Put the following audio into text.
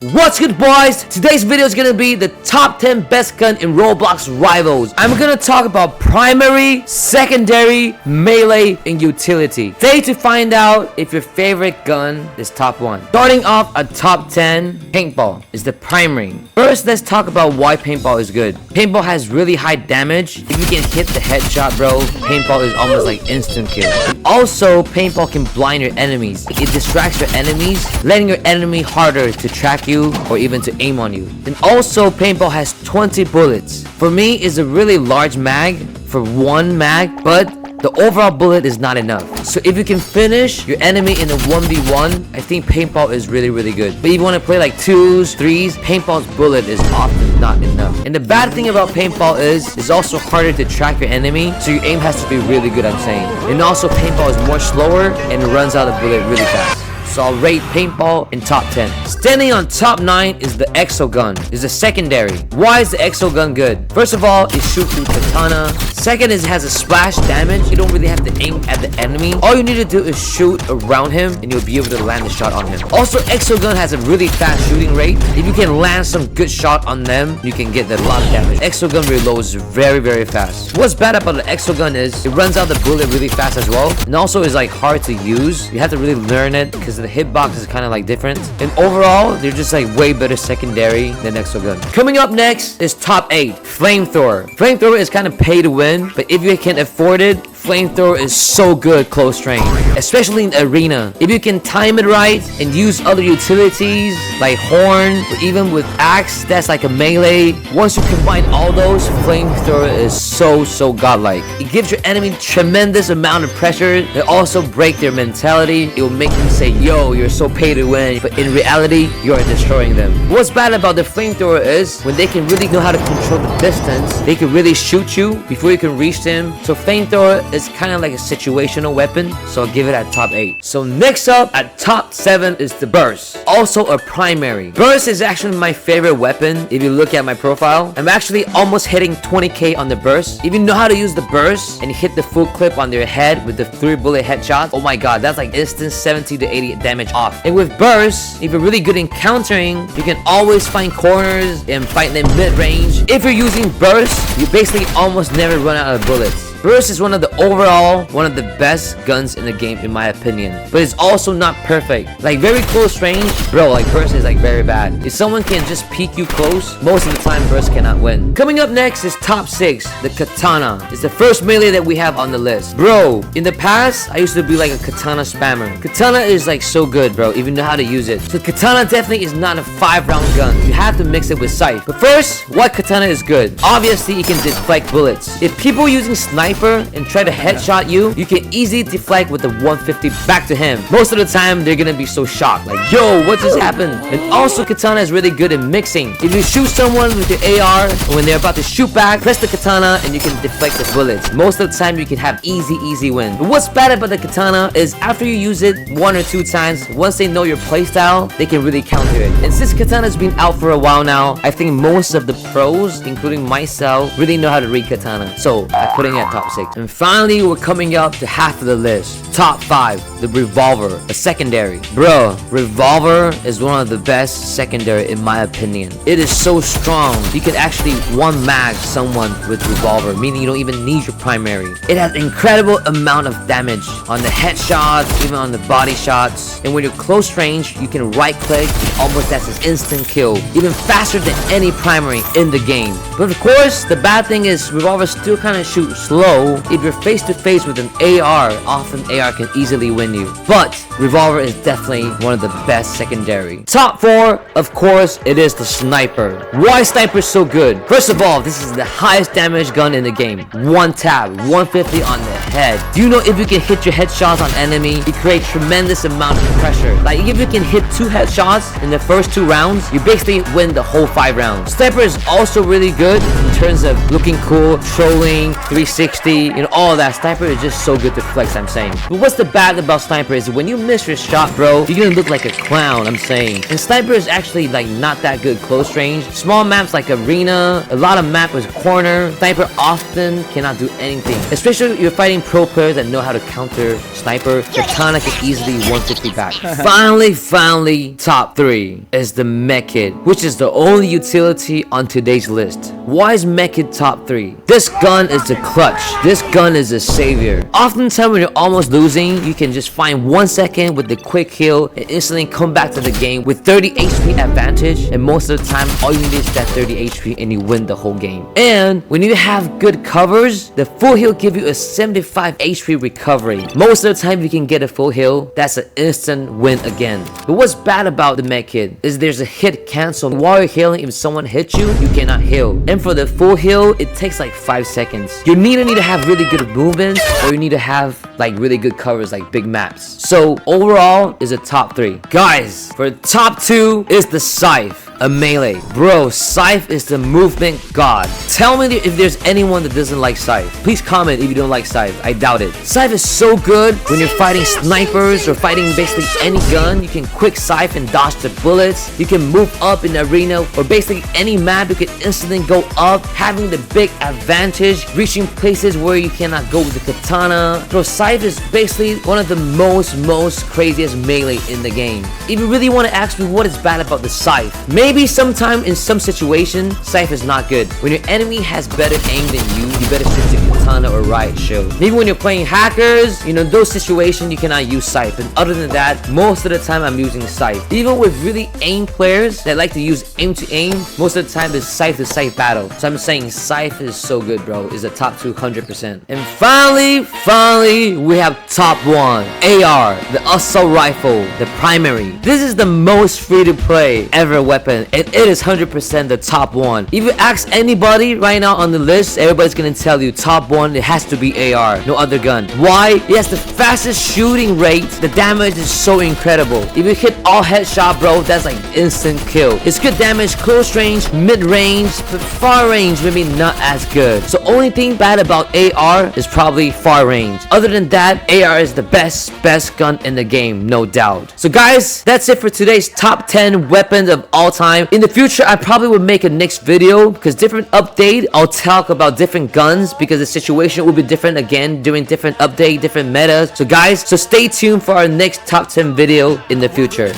What's good, boys? Today's video is gonna be the top 10 best gun in Roblox Rivals. I'm gonna talk about primary, secondary, melee, and utility. Stay to find out if your favorite gun is top 1. Starting off at top 10, Paintball is the primary. First, let's talk about why Paintball is good. Paintball has really high damage. If you can hit the headshot, bro, Paintball is almost like instant kill. And also, Paintball can blind your enemies. It distracts your enemies, letting your enemy harder to track you or even to aim on you. And also, Paintball has 20 bullets. For me, it's a really large mag for one mag, but the overall bullet is not enough. So if you can finish your enemy in a 1v1, I think Paintball is really good. But if you want to play like 2s, 3s, Paintball's bullet is often not enough. And the bad thing about Paintball is it's also harder to track your enemy, so your aim has to be really good, I'm saying. And also, Paintball is more slower and runs out of bullet really fast. So I'll rate Paintball in top 10. Standing on top 9 is the Exogun. It's a secondary. Why is the Exogun good? First of all, it shoots through Katana. Second is it has a splash damage. You don't really have to aim at the enemy. All you need to do is shoot around him and you'll be able to land a shot on him. Also, Exogun has a really fast shooting rate. If you can land some good shot on them, you can get a lot of damage. Exogun reloads very fast. What's bad about the Exogun is it runs out the bullet really fast as well. And also is like hard to use. You have to really learn it because the hitbox is kind of like different. And overall, they're just like way better secondary than Exogun. Coming up next is top 8, Flamethrower. Flamethrower is kind of pay to win, but if you can afford it, Flamethrower is so good close range, especially in arena. If you can time it right and use other utilities like horn or even with axe, that's like a melee. Once you combine all those, Flamethrower is so godlike. It gives your enemy tremendous amount of pressure. It also break their mentality. It will make them say, yo, you're so pay to win, but in reality, you're destroying them. What's bad about the Flamethrower is when they can really know how to control the distance, they can really shoot you before you can reach them. So Flamethrower is kind of like a situational weapon, so I'll give it at top 8. So next up at top 7 is the Burst, also a primary. Burst is actually my favorite weapon. If you look at my profile, I'm actually almost hitting 20k on the Burst. If you know how to use the Burst and hit the full clip on their head with the 3 bullet headshot, oh my god, that's like instant 70 to 80 damage off. And with Burst, if you're really good in countering, you can always find corners and fight them mid-range. If you're using Burst, you basically almost never run out of bullets. Burst is one of the best guns in the game in my opinion, but it's also not perfect. Like very close range, bro, like Burst is like very bad. If someone can just peek you close, most of the time Burst cannot win. Coming up next is top 6, the Katana. It's the first melee that we have on the list. Bro, in the past, I used to be like a Katana spammer. Katana is like so good, bro, if you know how to use it. So Katana definitely is not a 5-round gun. You have to mix it with Scythe. But first, why Katana is good? Obviously, it can deflect bullets. If people are using sniper and try to headshot you, you can easily deflect with the 150 back to him. Most of the time, they're gonna be so shocked, like, yo, what just happened? And also, Katana is really good in mixing. If you shoot someone with your AR, and when they're about to shoot back, press the Katana and you can deflect the bullets. Most of the time, you can have easy win. But what's bad about the Katana is after you use it 1 or 2 times, once they know your playstyle, they can really counter it. And since Katana's been out for a while now, I think most of the pros, including myself, really know how to read Katana. So, I'm putting it at top 6. And finally, we're coming up to half of the list. Top 5, the Revolver, a secondary. Bro, Revolver is one of the best secondary in my opinion. It is so strong. You can actually one mag someone with Revolver, meaning you don't even need your primary. It has incredible amount of damage on the headshots, even on the body shots. And when you're close range, you can right click, almost that's an instant kill, even faster than any primary in the game. But of course, the bad thing is Revolver still kind of shoots slow. If you're face to face with an AR, often AR can easily win you. But Revolver is definitely one of the best secondary. Top 4, of course, it is the Sniper. Why Sniper is so good? First of all, this is the highest damage gun in the game. 1 tap, 150 on the head. Do you know if you can hit your headshots on enemy, it creates tremendous amount of pressure. Like if you can hit 2 headshots in the first 2 rounds, you basically win the whole 5 rounds. Sniper is also really good in terms of looking cool, trolling, 360, you know, all that. Sniper is just so good to flex, I'm saying. But what's the bad about Sniper is when you miss your shot, bro, you're gonna look like a clown, I'm saying. And sniper is actually like not that good close range. Small maps like arena, a lot of map is corner. Sniper often cannot do anything, especially if you're fighting pro players that know how to counter sniper. Katana can easily 150 back. Finally, top 3 is the Mech kit, which is the only utility on today's list. Why is Mech kit top 3? This gun is the clutch. This gun is a savior. Oftentimes when you're almost losing, you can just find 1 second with the quick heal and instantly come back to the game with 30 HP advantage, and most of the time all you need is that 30 HP and you win the whole game. And when you have good covers, the full heal give you a 75 HP recovery. Most of the time you can get a full heal, that's an instant win again. But what's bad about the Mech kit is there's a hit cancel. While you're healing, if someone hits you, you cannot heal. And for the full heal, it takes like 5 seconds. You need to have really good movement, or you need to have like really good covers like big maps. So overall is a top 3. Guys, for top 2 is the Scythe. A melee. Bro, Scythe is the movement god. Tell me if there's anyone that doesn't like Scythe. Please comment if you don't like Scythe. I doubt it. Scythe is so good when you're fighting snipers or fighting basically any gun. You can quick Scythe and dodge the bullets. You can move up in the arena or basically any map. You can instantly go up, having the big advantage, reaching places where you cannot go with the Katana. Bro, Scythe is basically one of the most craziest melee in the game. If you really want to ask me what is bad about the Scythe, maybe sometime in some situation, Scythe is not good. When your enemy has better aim than you better switch to Katana or Riot Shield. Maybe when you're playing hackers, you know, those situations you cannot use Scythe. But other than that, most of the time I'm using Scythe. Even with really aim players that like to use aim to aim, most of the time it's Scythe to Scythe battle. So I'm saying Scythe is so good, bro. Is a top 200%. And finally, we have top 1. AR, the assault rifle, the primary. This is the most free to play ever weapon, and it is 100% the top 1. If you ask anybody right now on the list, everybody's gonna tell you top 1, it has to be AR, no other gun. Why? It has the fastest shooting rate. The damage is so incredible. If you hit all headshot, bro, that's like instant kill. It's good damage close range, mid range, but far range maybe not as good. So only thing bad about AR is probably far range. Other than that, AR is the best gun in the game, no doubt. So guys, that's it for today's top 10 weapons of all time. In the future, I probably would make a next video because different update, I'll talk about different guns because the situation will be different again during different update, different metas. So guys, so stay tuned for our next top 10 video in the future.